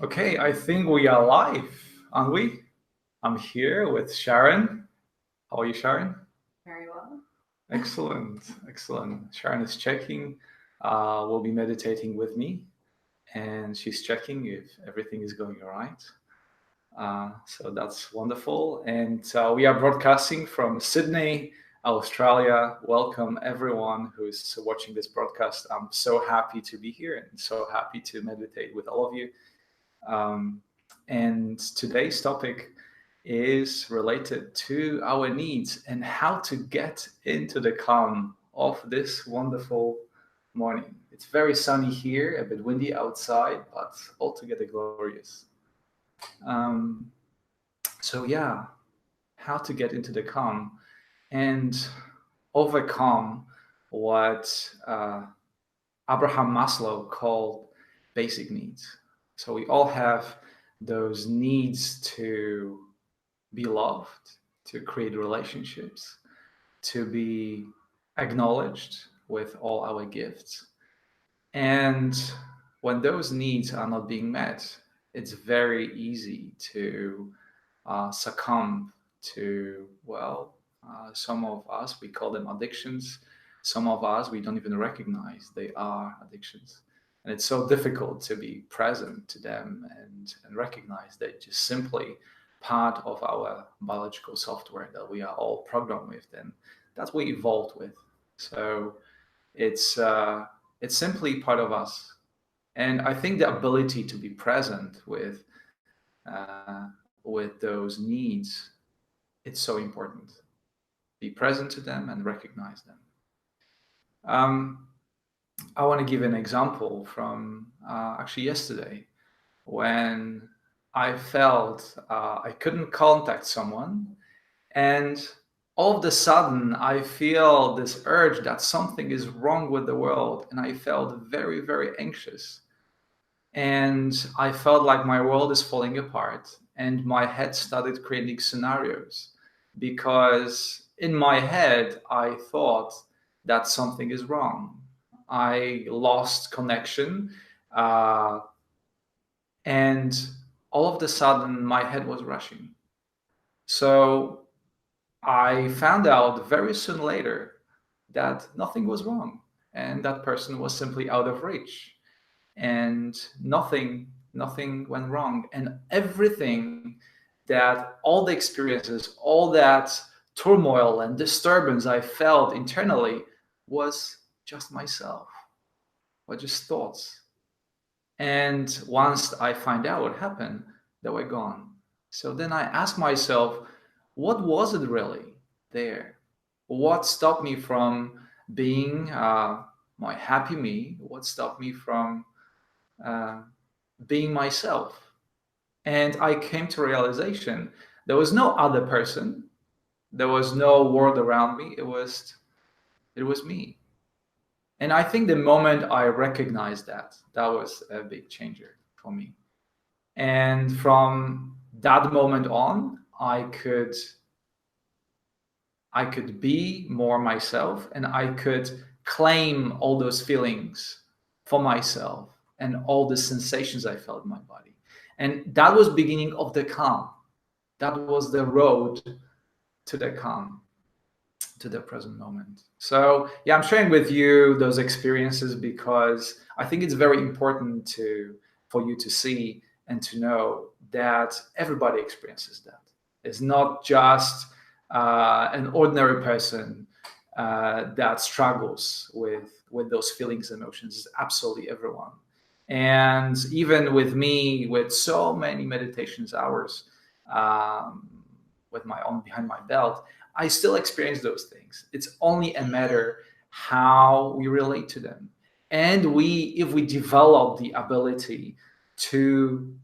Okay, I think we are live, aren't we? I'm here with Sharon. How are you, Sharon? Very well. Excellent, excellent. Sharon is checking, will be meditating with me, and she's checking if everything is going all right. So that's wonderful. And we are broadcasting from Sydney, Australia. Welcome everyone who's watching this broadcast. I'm so happy to be here and so happy to meditate with all of you. And today's topic is related to our needs and how to get into the calm of this wonderful morning. It's very sunny here, a bit windy outside, but altogether glorious. Um, so yeah, how to get into the calm and overcome what Abraham Maslow called basic needs. So we all have those needs to be loved, to create relationships, to be acknowledged with all our gifts. And when those needs are not being met, it's very easy to succumb to, some of us, we call them addictions. Some of us, we don't even recognize they are addictions. And it's so difficult to be present to them and recognize that just simply part of our biological software that we are all programmed with and that we evolved with. So it's simply part of us. And I think the ability to be present with those needs, it's so important. Be present to them and recognize them. I want to give an example from actually yesterday when I felt I couldn't contact someone, and all of a sudden I feel this urge that something is wrong with the world, and I felt very, very anxious. And I felt like my world is falling apart, and my head started creating scenarios because in my head I thought that something is wrong. I lost connection, and all of a sudden my head was rushing. So I found out very soon later that nothing was wrong, and that person was simply out of reach, and nothing went wrong, and everything, that all the experiences, all that turmoil and disturbance I felt internally was just myself, or just thoughts. And once I find out what happened, they were gone. So then I ask myself, what was it really there? What stopped me from being my happy me? What stopped me from being myself? And I came to realization there was no other person, there was no world around me. It was me. And I think the moment I recognized that was a big changer for me. And from that moment on, I could be more myself, and I could claim all those feelings for myself and all the sensations I felt in my body. And that was beginning of the calm. That was the road to the calm, to the present moment. So yeah, I'm sharing with you those experiences because I think it's very important for you to see and to know that everybody experiences that. It's not just an ordinary person that struggles with those feelings and emotions. It's absolutely everyone. And even with me, with so many meditations hours, with my own behind my belt, I still experience those things. It's only a matter how we relate to them. And if we develop the ability to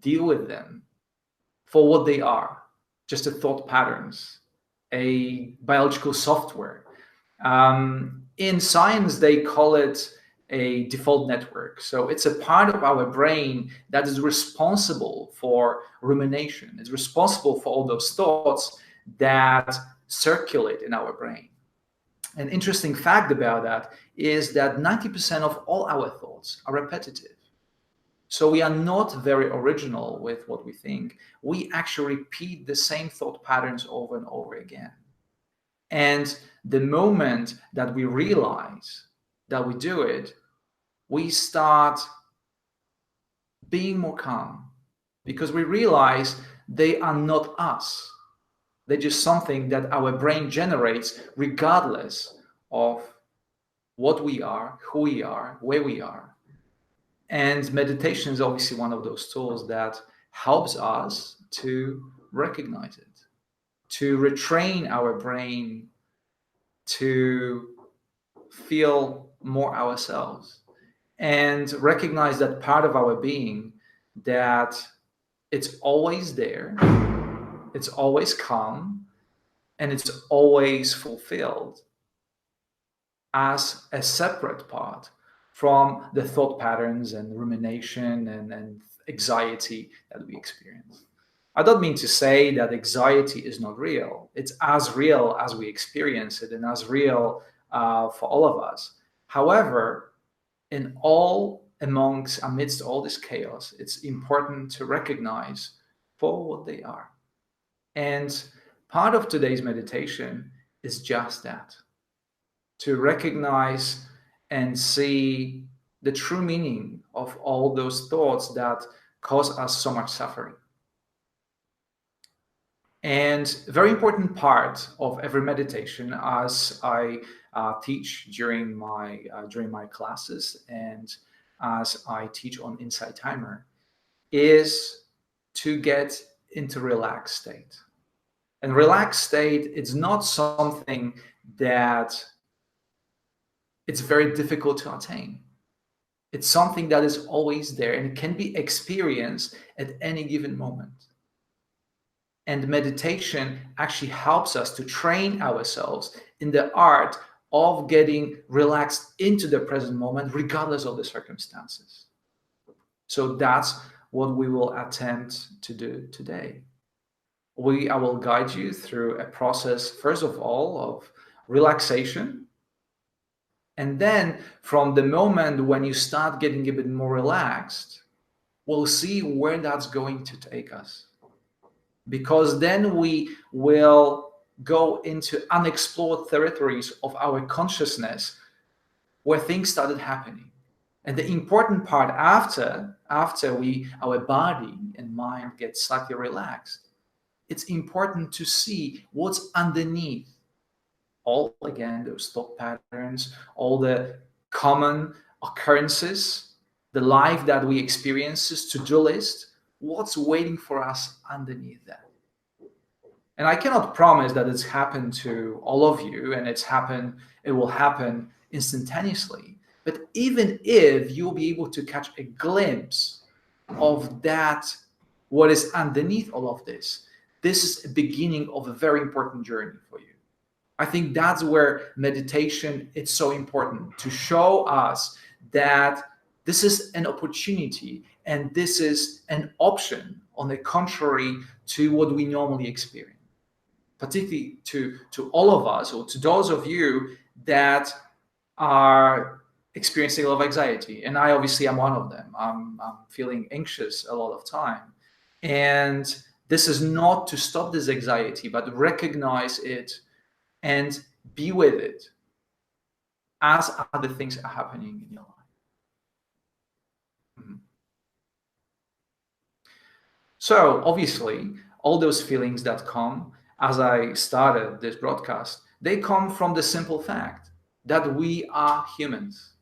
deal with them for what they are, just a thought patterns, a biological software. In science, they call it a default network. So it's a part of our brain that is responsible for rumination. It's responsible for all those thoughts that circulate in our brain. An interesting fact about that is that 90% of all our thoughts are repetitive. So we are not very original with what we think. We actually repeat the same thought patterns over and over again. And the moment that we realize that we do it, we start being more calm because we realize they are not us. They're just something that our brain generates regardless of what we are, who we are, where we are. And meditation is obviously one of those tools that helps us to recognize it, to retrain our brain to feel more ourselves and recognize that part of our being, that it's always there, it's always calm, and it's always fulfilled as a separate part from the thought patterns and rumination and anxiety that we experience. I don't mean to say that anxiety is not real. It's as real as we experience it and as real for all of us. However, amidst all this chaos, it's important to recognize for what they are. And part of today's meditation is just that, to recognize and see the true meaning of all those thoughts that cause us so much suffering. And a very important part of every meditation, as I teach during my classes and as I teach on Insight Timer, is to get into relaxed state. And relaxed state, it's not something that it's very difficult to attain. It's something that is always there and it can be experienced at any given moment. And meditation actually helps us to train ourselves in the art of getting relaxed into the present moment, regardless of the circumstances. So that's what we will attempt to do today. I will guide you through a process, first of all, of relaxation. And then from the moment when you start getting a bit more relaxed, we'll see where that's going to take us. Because then we will go into unexplored territories of our consciousness where things started happening. And the important part after our body and mind get slightly relaxed, it's important to see what's underneath all, again, those thought patterns, all the common occurrences, the life that we experience, to-do list, what's waiting for us underneath that. And I cannot promise that it's happened to all of you and it will happen instantaneously. But even if you'll be able to catch a glimpse of that, what is underneath all of this, this is a beginning of a very important journey for you. I think that's where meditation is so important, to show us that this is an opportunity and this is an option on the contrary to what we normally experience. Particularly to all of us, or to those of you that are experiencing a lot of anxiety. And I obviously am one of them. I'm feeling anxious a lot of time. And this is not to stop this anxiety, but recognize it and be with it as other things are happening in your life. Mm-hmm. So obviously, all those feelings that come as I started this broadcast, they come from the simple fact that we are humans.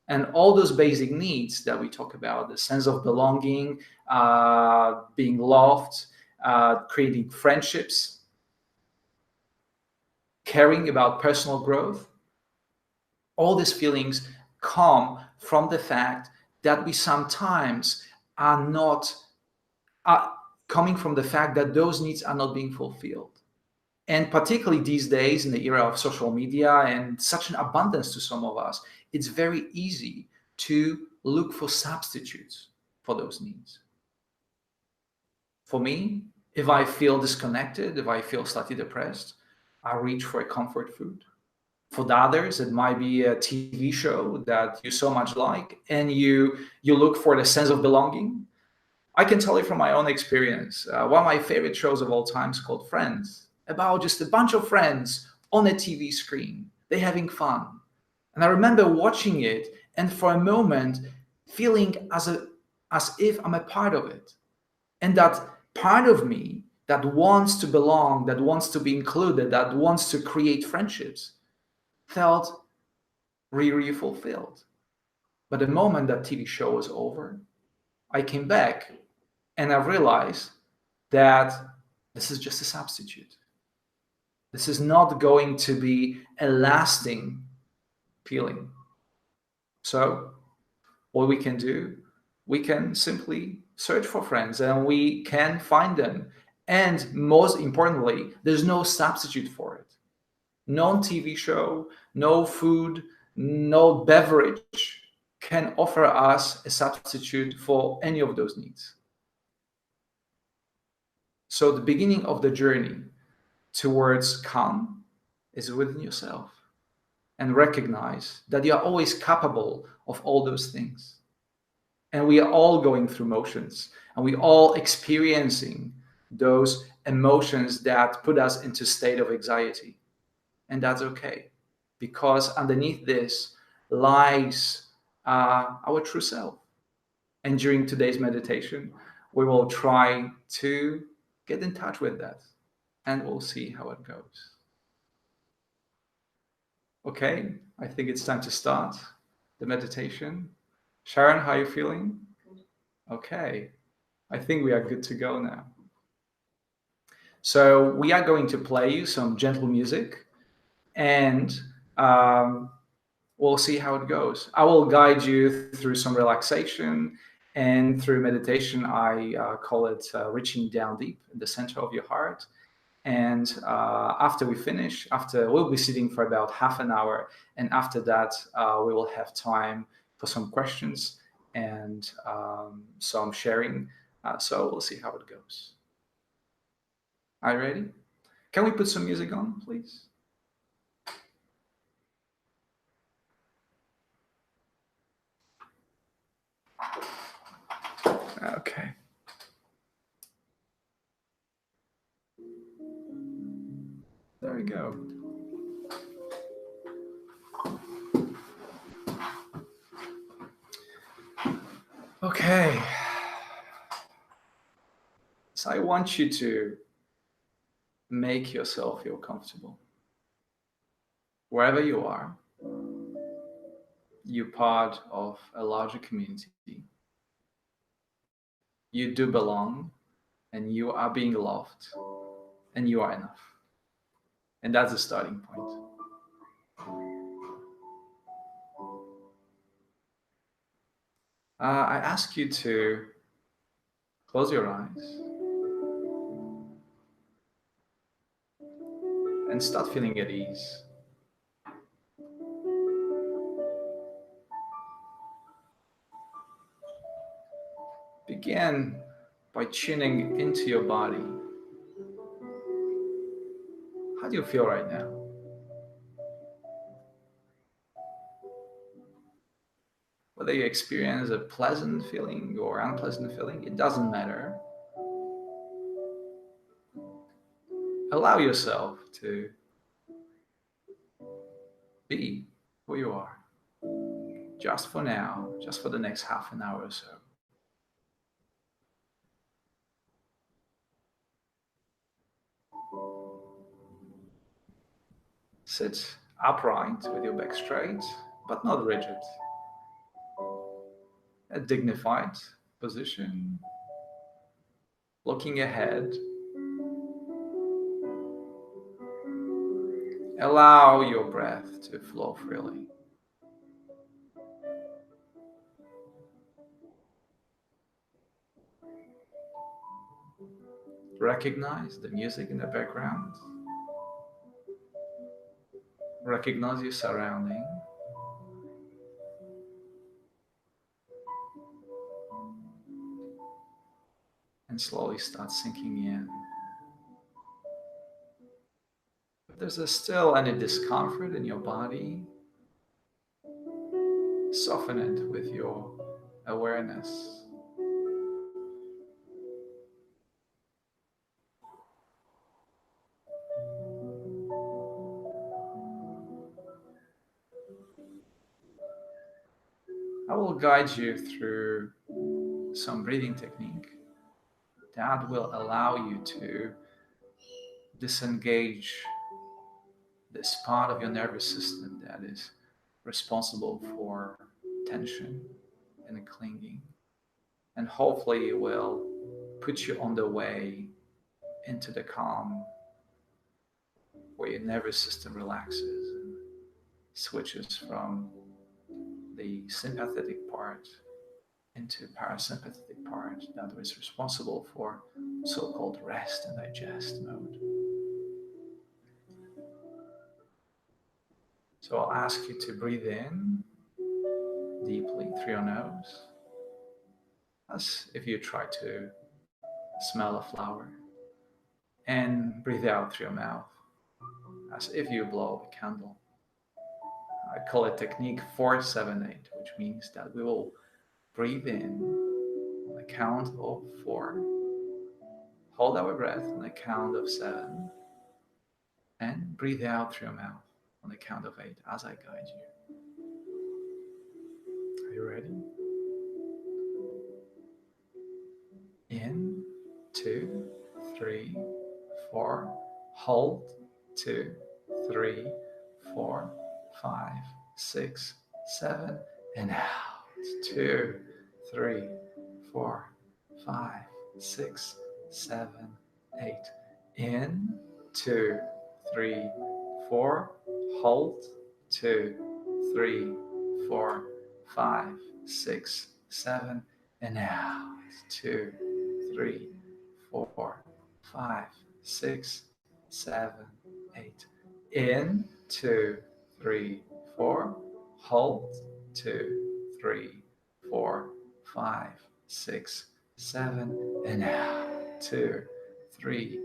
And all those basic needs that we talk about, the sense of belonging, being loved, creating friendships, caring about personal growth, all these feelings come from the fact that we sometimes are not coming from the fact that those needs are not being fulfilled. And particularly these days in the era of social media and such an abundance to some of us, it's very easy to look for substitutes for those needs. For me, if I feel disconnected, if I feel slightly depressed, I reach for a comfort food. For the others, it might be a TV show that you so much like, and you look for the sense of belonging. I can tell you from my own experience. One of my favorite shows of all time is called Friends, about just a bunch of friends on a TV screen. They're having fun. And I remember watching it and for a moment feeling as if I'm a part of it. And that part of me that wants to belong, that wants to be included, that wants to create friendships felt really, really fulfilled. But the moment that TV show was over, I came back and I realized that this is just a substitute. This is not going to be a lasting feeling. So, what we can do, we can simply search for friends and we can find them. And most importantly, there's no substitute for it. No TV show, no food, no beverage can offer us a substitute for any of those needs. So the beginning of the journey towards calm is within yourself, and recognize that you are always capable of all those things. And we are all going through motions, and we all experiencing those emotions that put us into a state of anxiety. And that's okay, because underneath this lies our true self. And during today's meditation, we will try to get in touch with that, and we'll see how it goes. Okay, I think it's time to start the meditation. Sharon, how are you feeling? Okay, I think we are good to go now. So we are going to play you some gentle music, and we'll see how it goes. I will guide you through some relaxation, and through meditation, I call it reaching down deep in the center of your heart. And after we finish, we'll be sitting for about half an hour, and after that, we will have time for some questions and some sharing. So we'll see how it goes. Are you ready? Can we put some music on, please? Okay. There we go. Okay. So I want you to make yourself feel comfortable. Wherever you are, you're part of a larger community. You do belong, and you are being loved, and you are enough. And that's the starting point. I ask you to close your eyes and start feeling at ease. Begin by tuning into your body. How do you feel right now? Whether you experience a pleasant feeling or unpleasant feeling, it doesn't matter. Allow yourself to be who you are, just for now, just for the next half an hour or so. Sit upright with your back straight, but not rigid. A dignified position, looking ahead. Allow your breath to flow freely. Recognize the music in the background. Recognize your surrounding. And slowly start sinking in with there's still any discomfort in your body, soften it with your awareness. I will guide you through some breathing technique that will allow you to disengage this part of your nervous system that is responsible for tension and clinging. And hopefully it will put you on the way into the calm where your nervous system relaxes and switches from the sympathetic part into parasympathetic part that is responsible for so-called rest and digest mode. So I'll ask you to breathe in deeply through your nose, as if you try to smell a flower, and breathe out through your mouth, as if you blow a candle. I call it technique 478, which means that we will breathe in on the count of 4, hold our breath on the count of 7, and breathe out through your mouth on the count of 8 as I guide you. Are you ready? In, 2, 3, 4. Hold, 2, 3, 4, 5, 6, 7. And out, 2, 3, 4, 5, 6, 7, 8. In, 2, 3, 4. Hold, 2, 3, 4, 5, 6, 7. And out, 2, 3, 4, 5, 6, 7, 8. In, 2, 3, 4. Hold, 2, 3, 4, 5, 6, 7. And out, 2, 3,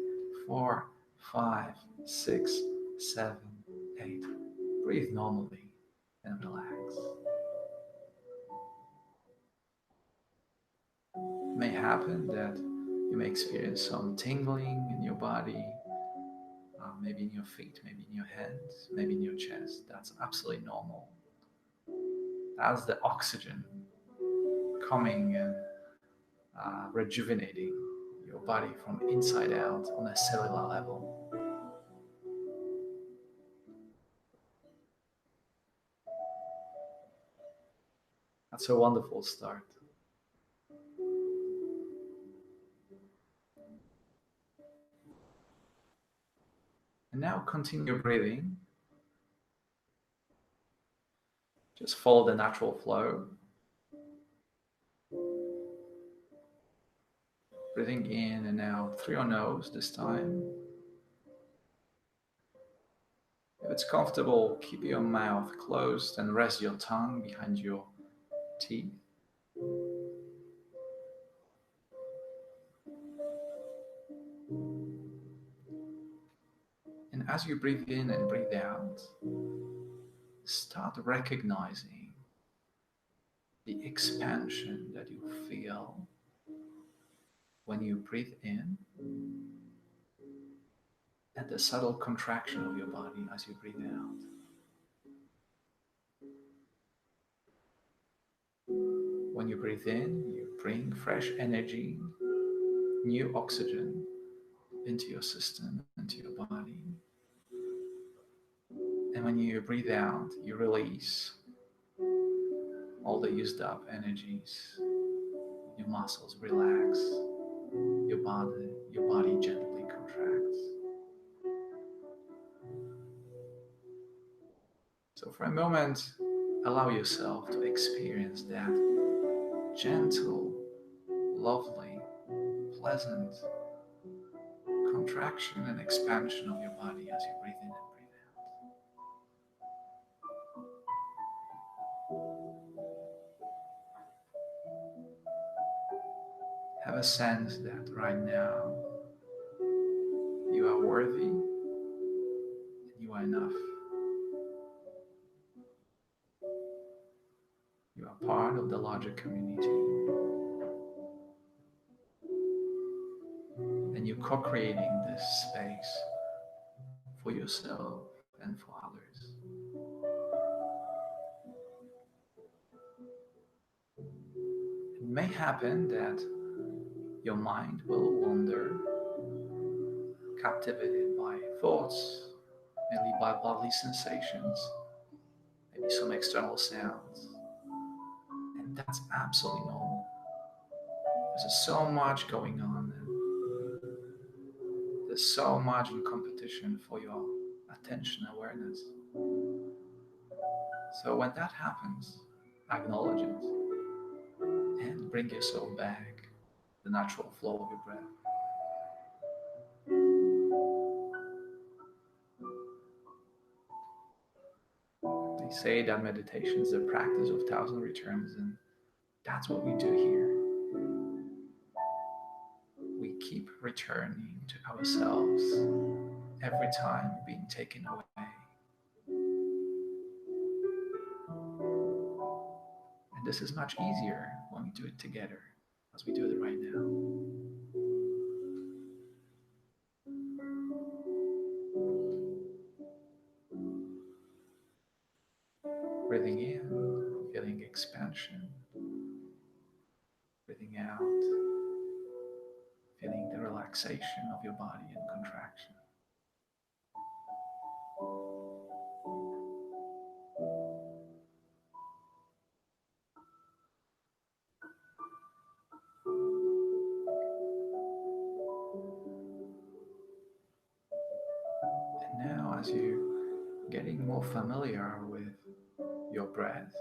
4, 5, 6, 7, 8. Breathe normally and relax. It may happen that you may experience some tingling in your body, maybe in your feet, maybe in your hands, maybe in your chest. That's absolutely normal. That's the oxygen coming and rejuvenating your body from inside out on a cellular level. That's a wonderful start. And now continue breathing. Just follow the natural flow. Breathing in and out through your nose this time. If it's comfortable, keep your mouth closed and rest your tongue behind your teeth. And as you breathe in and breathe out, start recognizing the expansion that you feel when you breathe in and the subtle contraction of your body as you breathe out. When you breathe in, you bring fresh energy, new oxygen into your system, into your body. And when you breathe out, you release all the used up energies. Your muscles relax, your body gently contracts. So for a moment, allow yourself to experience that gentle, lovely, pleasant contraction and expansion of your body as you breathe in and breathe out. Have a sense that right now you are worthy and are enough. You are part of the larger community, and you're co-creating this space for yourself and for others. It may happen that your mind will wander, captivated by thoughts, mainly by bodily sensations, maybe some external sounds, and that's absolutely normal. There's so much going on, and there's so much in competition for your attention awareness. So when that happens, acknowledge it and bring yourself back to the natural flow of your breath. They say that meditation is the practice of thousand returns, and that's what we do here. We keep returning to ourselves every time being taken away. And this is much easier when we do it together, as we do it right now. Breathing in, feeling expansion. Breathing out, feeling the relaxation of your body and contraction. And now, as you're getting more familiar with your breath,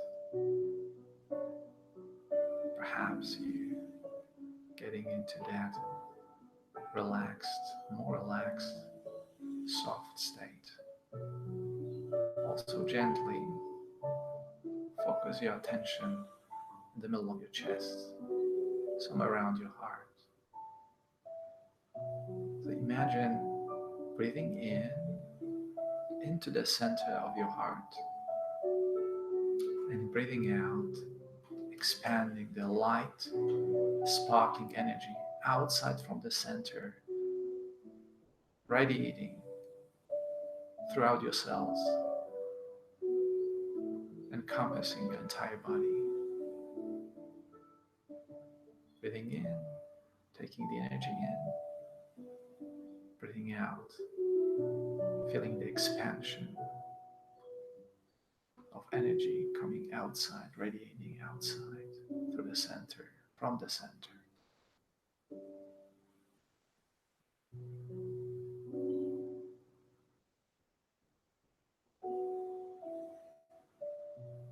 perhaps you getting into that relaxed, more relaxed, soft state. Also gently focus your attention in the middle of your chest, somewhere around your heart. So imagine breathing in into the center of your heart and breathing out, expanding the light, sparkling energy outside from the center, radiating throughout your cells, encompassing your entire body. Breathing in, taking the energy in, breathing out, feeling the expansion of energy coming outside, radiating outside through the center, from the center.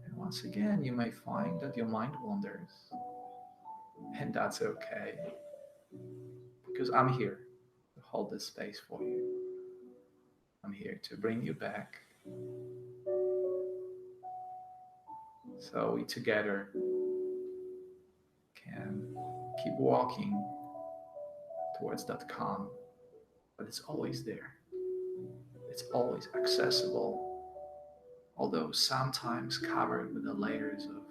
And once again, you may find that your mind wanders, and that's okay, because I'm here to hold this space for you. I'm here to bring you back so we together can keep walking towards that calm, but it's always there. It's always accessible, although sometimes covered with the layers of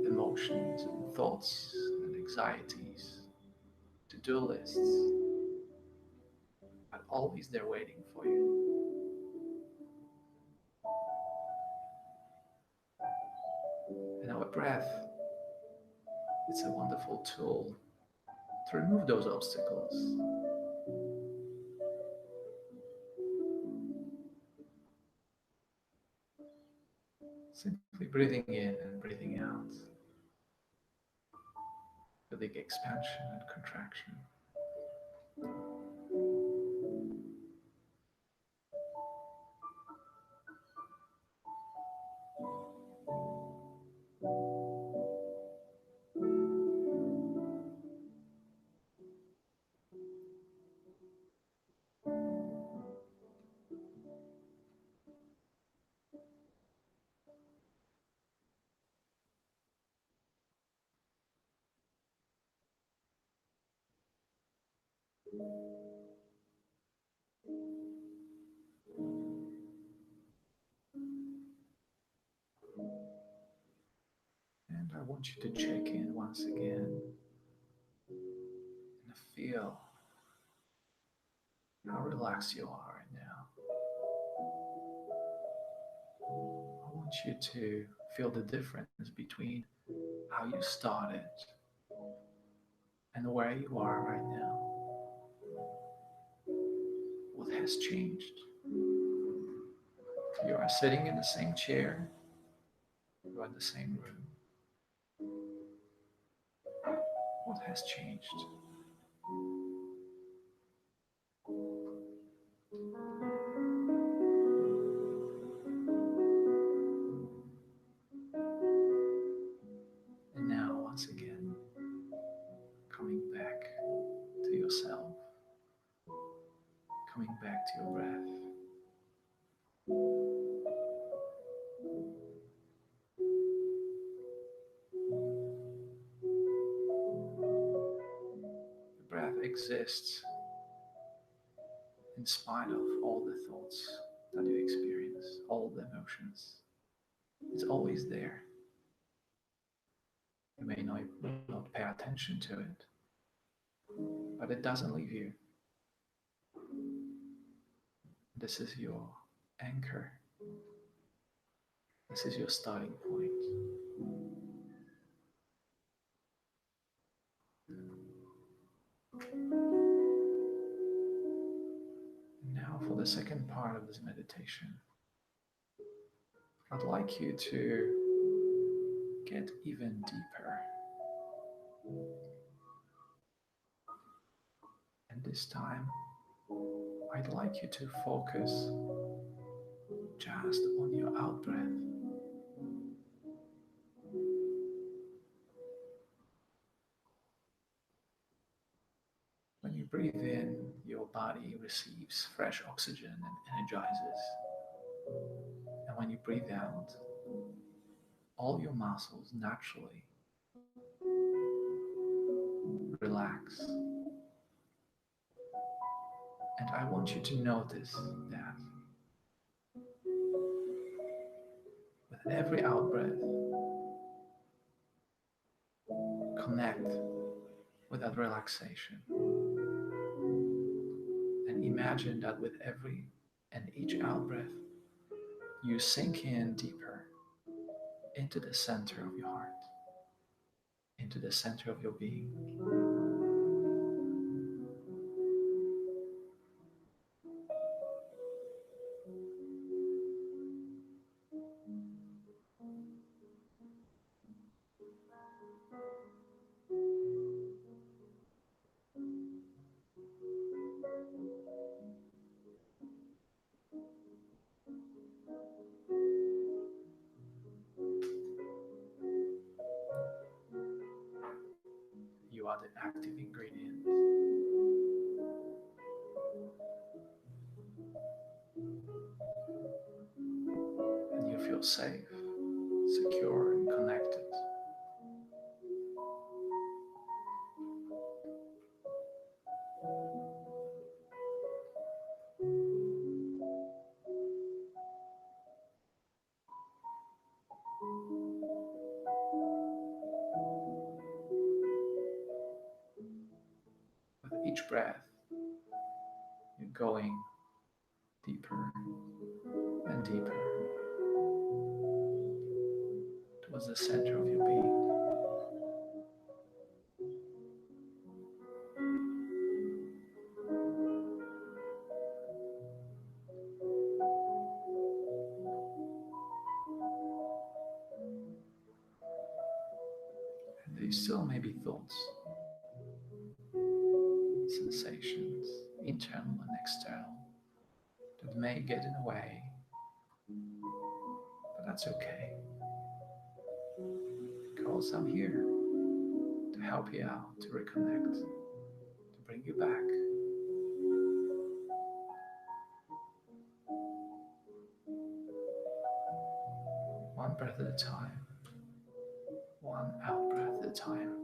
emotions and thoughts and anxieties, to-do lists, but always there waiting for you. And our breath, it's a wonderful tool to remove those obstacles. Simply breathing in and breathing out, feeling expansion and contraction. And I want you to check in once again and feel how relaxed you are right now. I want you to feel the difference between how you started and where you are right now. What has changed? You are sitting in the same chair, you are in the same room. What has changed? And now, once again, coming back to yourself, coming back to your breath. The breath exists in spite of all the thoughts that you experience, all the emotions. It's always there. You may not pay attention to it, but it doesn't leave you. This is your anchor. This is your starting point. Now, for the second part of this meditation, I'd like you to get even deeper. And this time, I'd like you to focus just on your out breath. When you breathe in, your body receives fresh oxygen and energizes. And when you breathe out, all your muscles naturally relax. And I want you to notice that with every out breath, connect with that relaxation. And imagine that with every and each out breath, you sink in deeper into the center of your heart, into the center of your being. You are the active ingredient. And you feel safe, secure, and connected. With each breath, you're going deeper and deeper towards the center of your being. And there still may be thoughts, sensations, internal and external, that may get in the way, but that's okay, because I'm here to help you out, to reconnect, to bring you back. One breath at a time, one out breath at a time.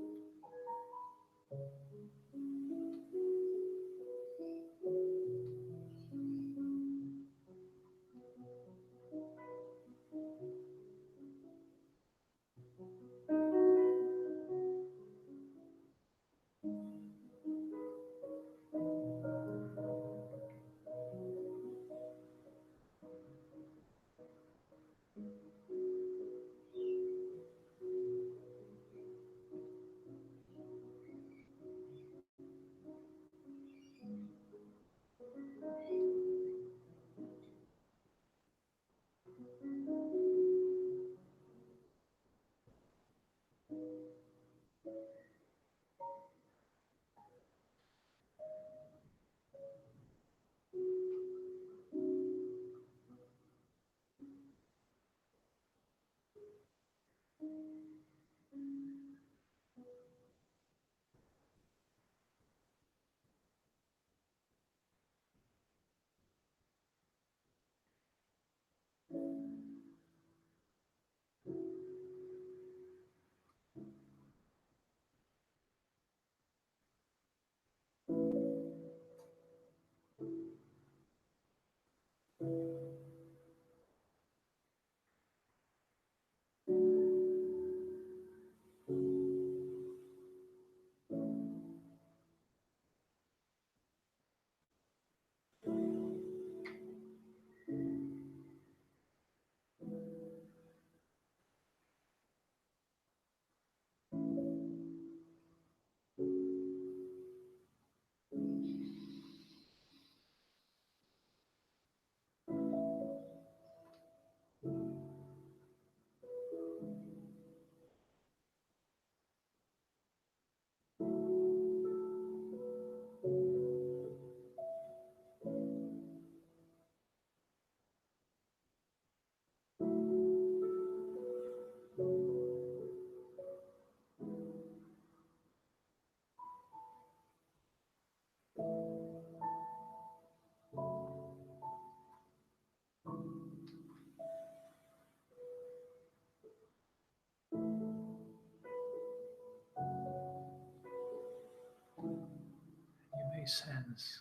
sense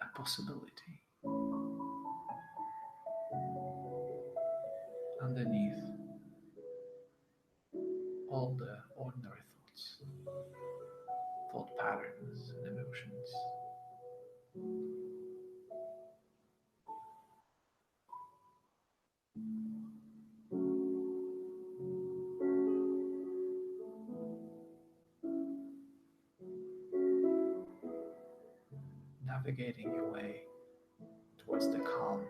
a possibility underneath all the ordinary thoughts, thought patterns, and emotions. Navigating your way towards the calm,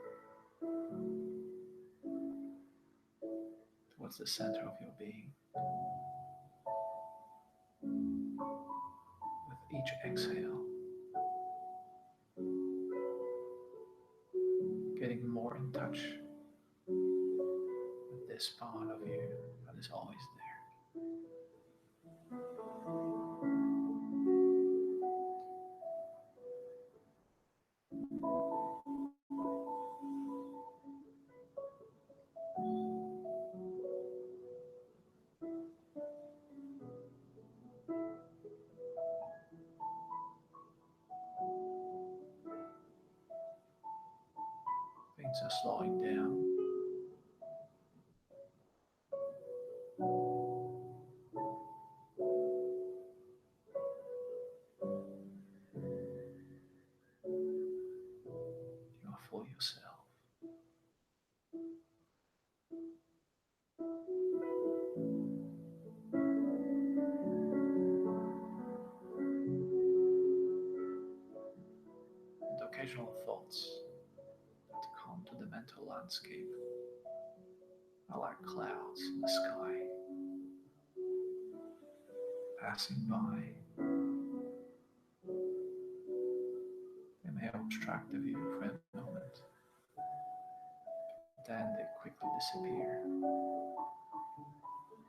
towards the center of your being. With each exhale, getting more in touch with this part of you that is always there. Things are slowing down. You are for yourself. And occasional thoughts that come to the mental landscape are like clouds in the sky, passing by. They may obstruct the view for a moment, then they quickly disappear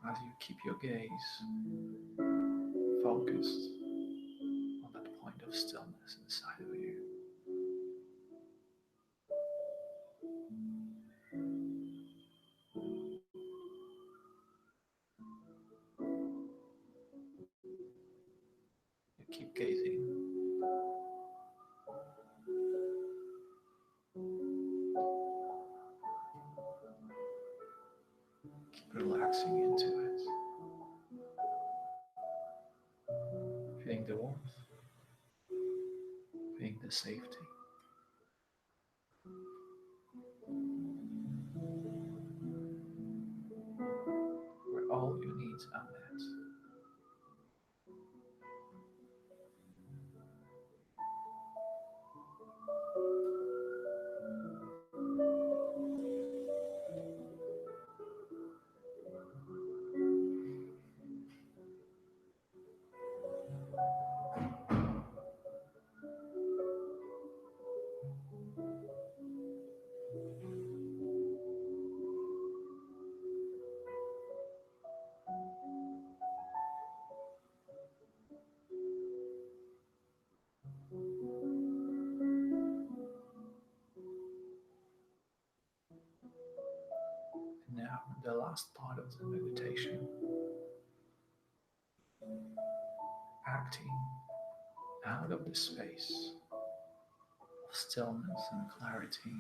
as you keep your gaze focused on that point of stillness inside of you. You keep gazing, keep relaxing into it, feeling the warmth, feeling the safety. Where all your needs are met. And now, the last part of the meditation, acting out of the space of stillness and clarity.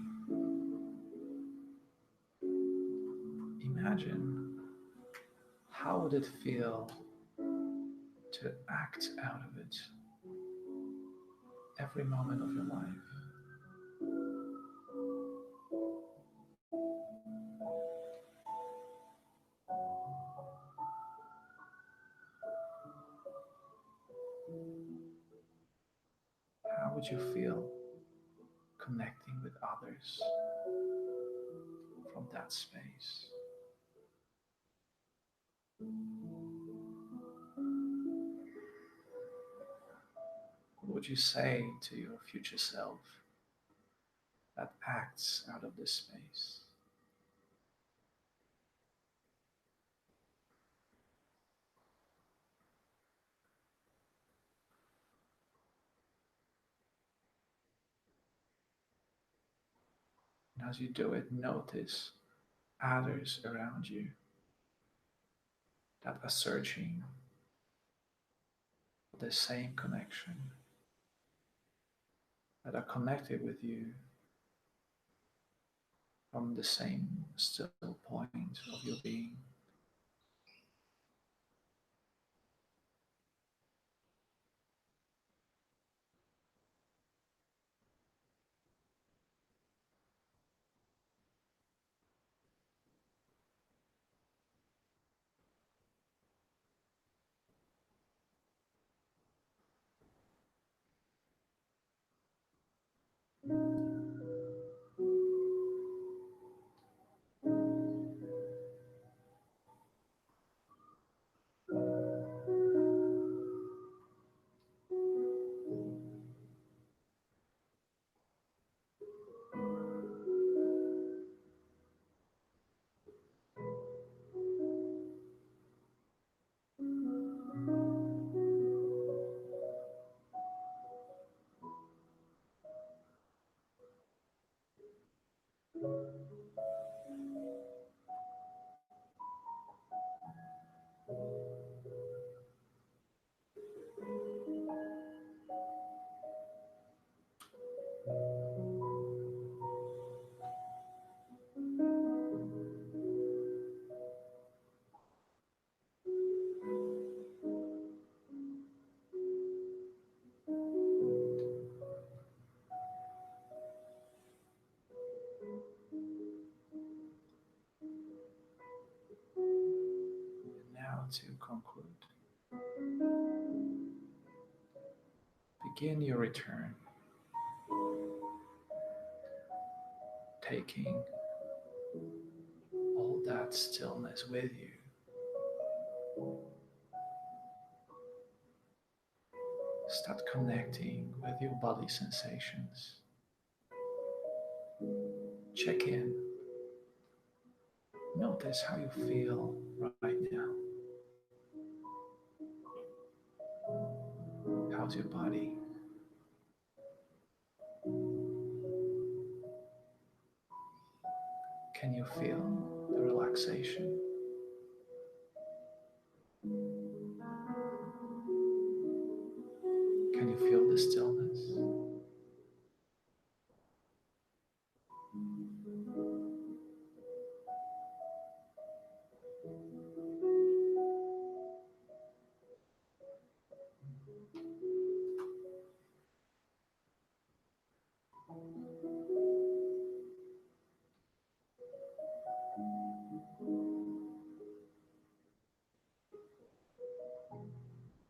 Imagine how would it feel to act out of it every moment of your life. How would you feel connecting with others from that space? What would you say to your future self that acts out of this space? And as you do it, notice others around you that are searching for the same connection, that are connected with you from the same still point of your being. And now to conclude, begin your return, taking all that stillness with you. Start connecting with your body sensations. Check in. Notice how you feel right now. How's your body? Can you feel the relaxation? Can you feel the stillness?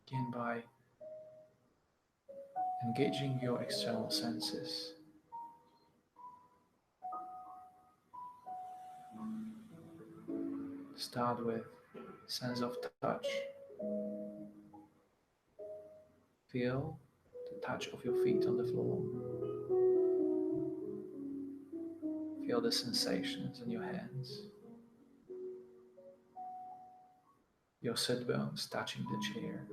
Begin by engaging your external senses. Start with sense of touch. Feel the touch of your feet on the floor. Feel the sensations in your hands. Your sit bones touching the chair.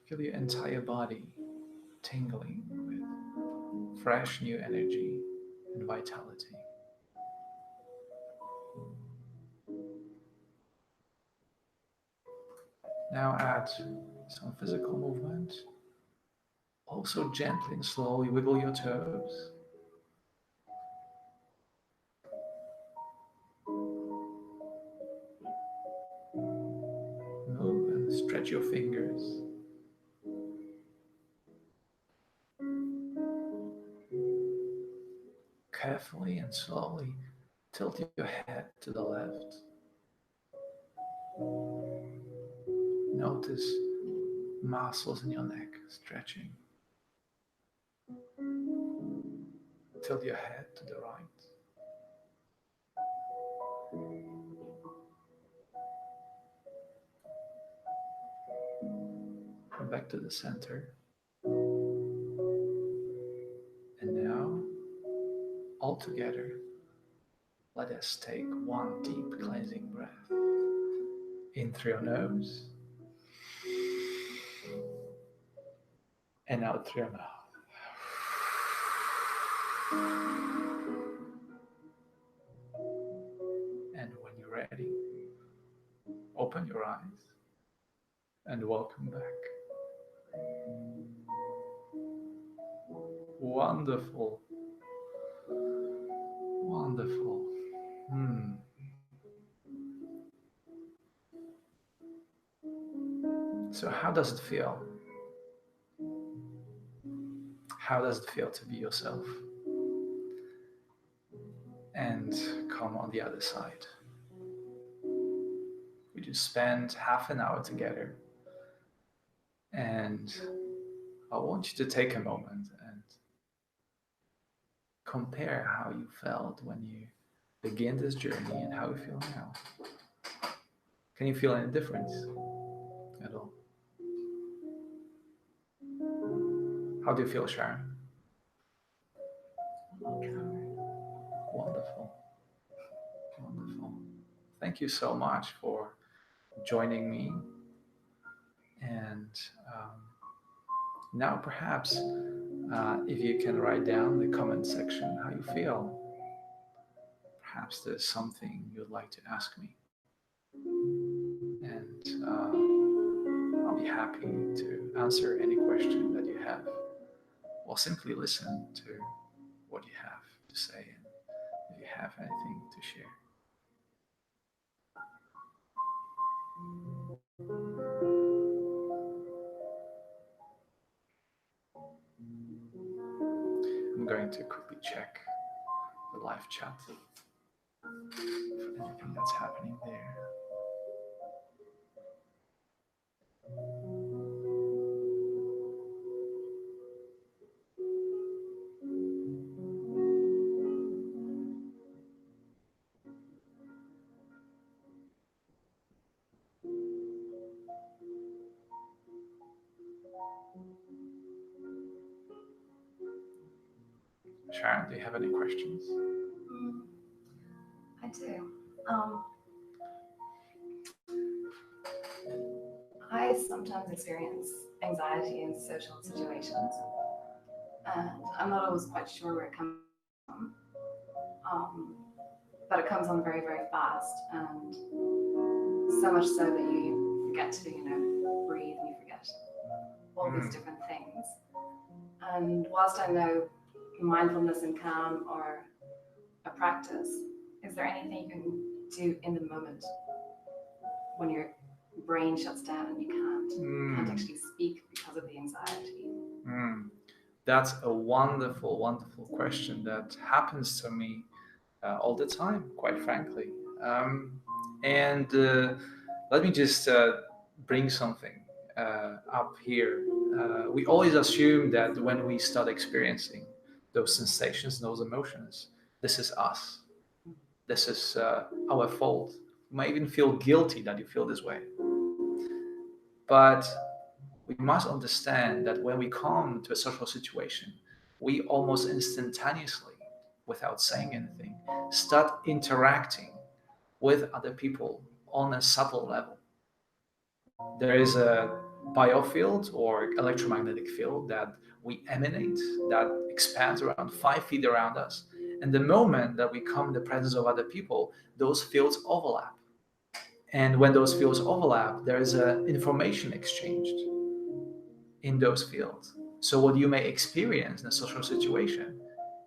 Feel your entire body tingling with fresh new energy and vitality. Now add some physical movement. Also gently and slowly wiggle your toes. Move and stretch your fingers. Carefully and slowly tilt your head to the left. Notice muscles in your neck stretching. Tilt your head to the right. Come back to the center. And now, all together, let us take one deep cleansing breath. In through your nose and out through your mouth. And when you're ready, open your eyes and welcome back. Wonderful. Wonderful. Hmm. So, how does it feel? How does it feel to be yourself and come on the other side? We just spent half an hour together, and I want you to take a moment and compare how you felt when you begin this journey and how you feel now. Can you feel any difference at all? How do you feel, Sharon? Wonderful. Wonderful. Thank you so much for joining me. And now, perhaps, if you can write down in the comment section how you feel, perhaps there's something you'd like to ask me. And I'll be happy to answer any question that you have, or simply listen to what you have to say and if you have anything to share. I'm going to quickly check the live chat for anything that's happening there. Sharon, do you have any questions? I do. I sometimes experience anxiety in social situations, and I'm not always quite sure where it comes from. But it comes on very, very fast, and so much so that you forget to, breathe, and you forget all these different things. And whilst I know mindfulness and calm are a practice, is there anything you can do in the moment when your brain shuts down and you can't actually speak because of the anxiety? That's a wonderful, wonderful question that happens to me all the time, quite frankly. And let me just bring something up here. We always assume that when we start experiencing those sensations, those emotions, this is us. This is our fault. You might even feel guilty that you feel this way. But we must understand that when we come to a social situation, we almost instantaneously, without saying anything, start interacting with other people on a subtle level. There is a biofield or electromagnetic field that we emanate that expands around 5 feet around us. And the moment that we come in the presence of other people, those fields overlap. And when those fields overlap, there is an information exchanged in those fields. So what you may experience in a social situation,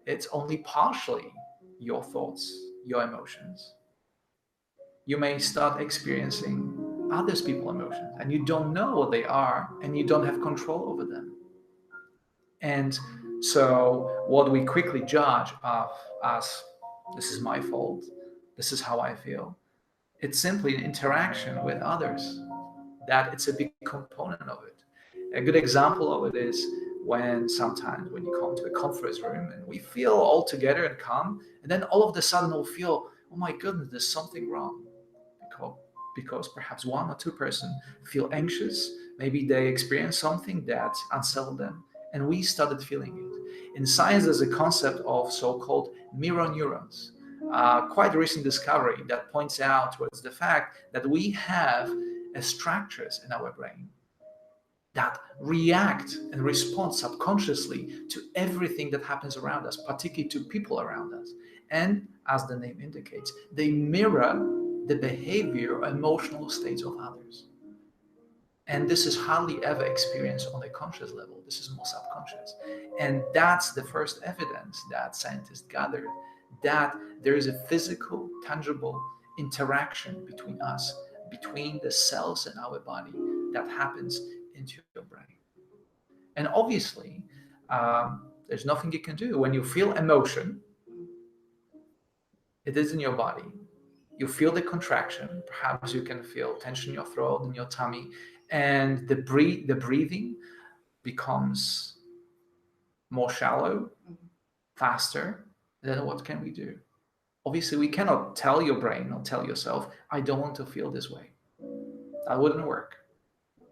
it's only partially your thoughts, your emotions. You may start experiencing others people's emotions and you don't know what they are and you don't have control over them. And so what we quickly judge of as this is my fault, this is how I feel, it's simply an interaction with others, that it's a big component of it. A good example of it is when sometimes when you come to a conference room and we feel all together and calm, and then all of a sudden we'll feel, oh my goodness, there's something wrong. Because perhaps one or two person feel anxious, maybe they experience something that unsettled them, and we started feeling it. In science, there's a concept of so-called mirror neurons. Quite a recent discovery that points out towards the fact that we have structures in our brain that react and respond subconsciously to everything that happens around us, particularly to people around us. And as the name indicates, they mirror the behavior or emotional states of others. And this is hardly ever experienced on a conscious level. This is more subconscious. And that's the first evidence that scientists gathered, that there is a physical, tangible interaction between us, between the cells in our body that happens into your brain. And obviously, there's nothing you can do. When you feel emotion, it is in your body. You feel the contraction. Perhaps you can feel tension in your throat, in your tummy, and the breathing becomes more shallow, faster. Then what can we do? Obviously, we cannot tell your brain or tell yourself, I don't want to feel this way. That wouldn't work.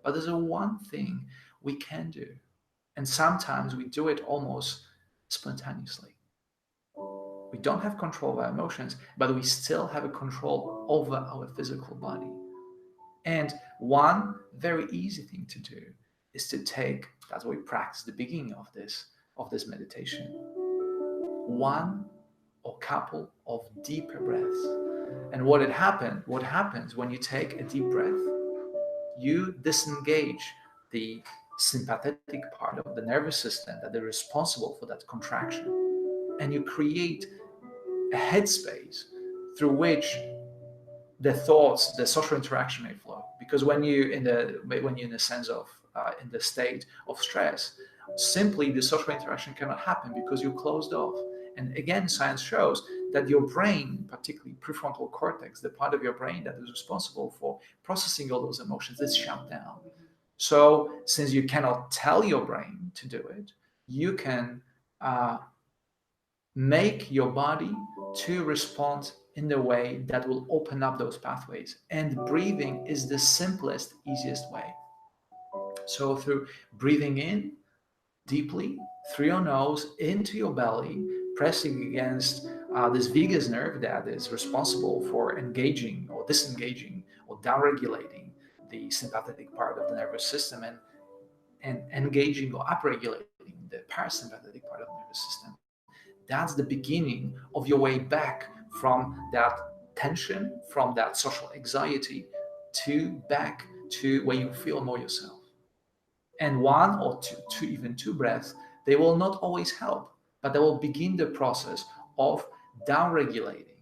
But there's a one thing we can do. And sometimes we do it almost spontaneously. We don't have control of our emotions, but we still have a control over our physical body. And one very easy thing to do is to take, that's what we practice at the beginning of this meditation, one or couple of deeper breaths. And what happens when you take a deep breath, you disengage the sympathetic part of the nervous system that is responsible for that contraction. And you create a headspace through which the thoughts, the social interaction may flow. Because when you're in the sense of in the state of stress, simply the social interaction cannot happen because you're closed off. And again, science shows that your brain, particularly prefrontal cortex, the part of your brain that is responsible for processing all those emotions, is shut down. So since you cannot tell your brain to do it, you can make your body to respond in the way that will open up those pathways. And breathing is the simplest, easiest way. So through breathing in deeply through your nose into your belly, pressing against this vagus nerve that is responsible for engaging or disengaging or downregulating the sympathetic part of the nervous system, and engaging or upregulating the parasympathetic part of the nervous system. That's the beginning of your way back from that tension, from that social anxiety, to back to where you feel more yourself. And one or even two breaths, they will not always help, but they will begin the process of downregulating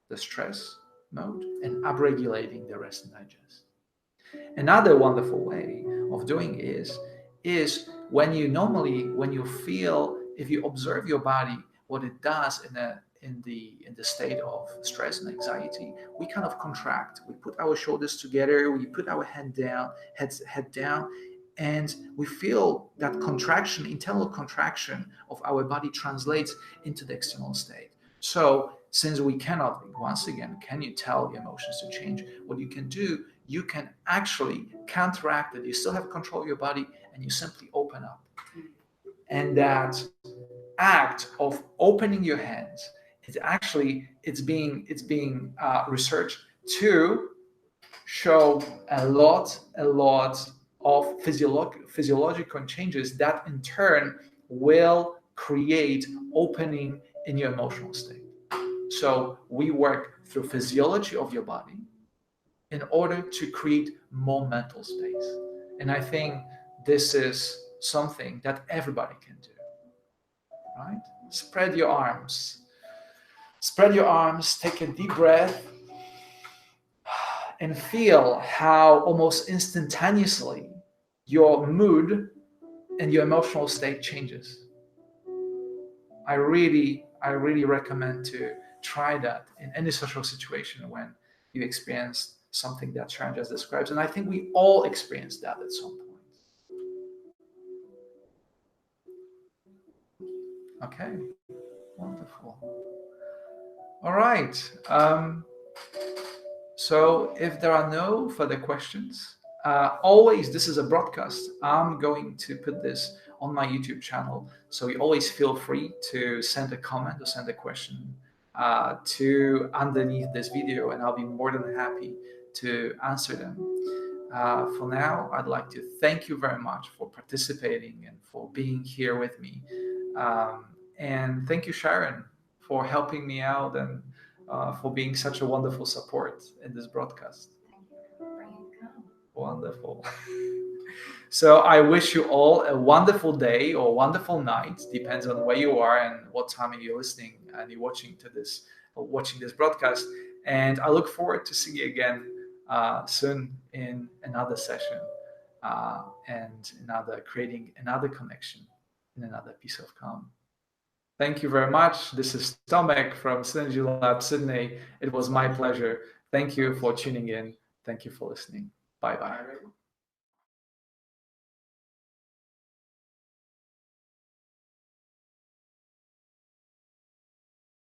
the stress mode and upregulating the rest and digest. Another wonderful way of doing is when you feel, if you observe your body, what it does in the state of stress and anxiety, we kind of contract. We put our shoulders together, we put our head down, and we feel that contraction, internal contraction of our body translates into the external state. So since we cannot, once again, can you tell the emotions to change? What you can do, you can actually counteract it. You still have control of your body, and you simply open up. And that act of opening your hands, it's being researched to show a lot of physiological changes that in turn will create opening in your emotional state. So we work through physiology of your body in order to create more mental space. And I think this is something that everybody can do, right? Spread your arms. Spread your arms, take a deep breath, and feel how almost instantaneously your mood and your emotional state changes. I really recommend to try that in any social situation when you experience something that Sharon just describes. And I think we all experience that at some point. Okay, wonderful. All right. So if there are no further questions, always, this is a broadcast. I'm going to put this on my YouTube channel. So you always feel free to send a comment or send a question to underneath this video, and I'll be more than happy to answer them. For now, I'd like to thank you very much for participating and for being here with me. And thank you, Sharon, for helping me out and for being such a wonderful support in this broadcast. Thank you for bringing come. Wonderful. So I wish you all a wonderful day or wonderful night, depends on where you are and what time you're listening and you're watching this broadcast. And I look forward to seeing you again soon in another session and creating another connection in another piece of calm. Thank you very much. This is Tomek from Synergy Lab Sydney. It was my pleasure. Thank you for tuning in. Thank you for listening. Bye bye.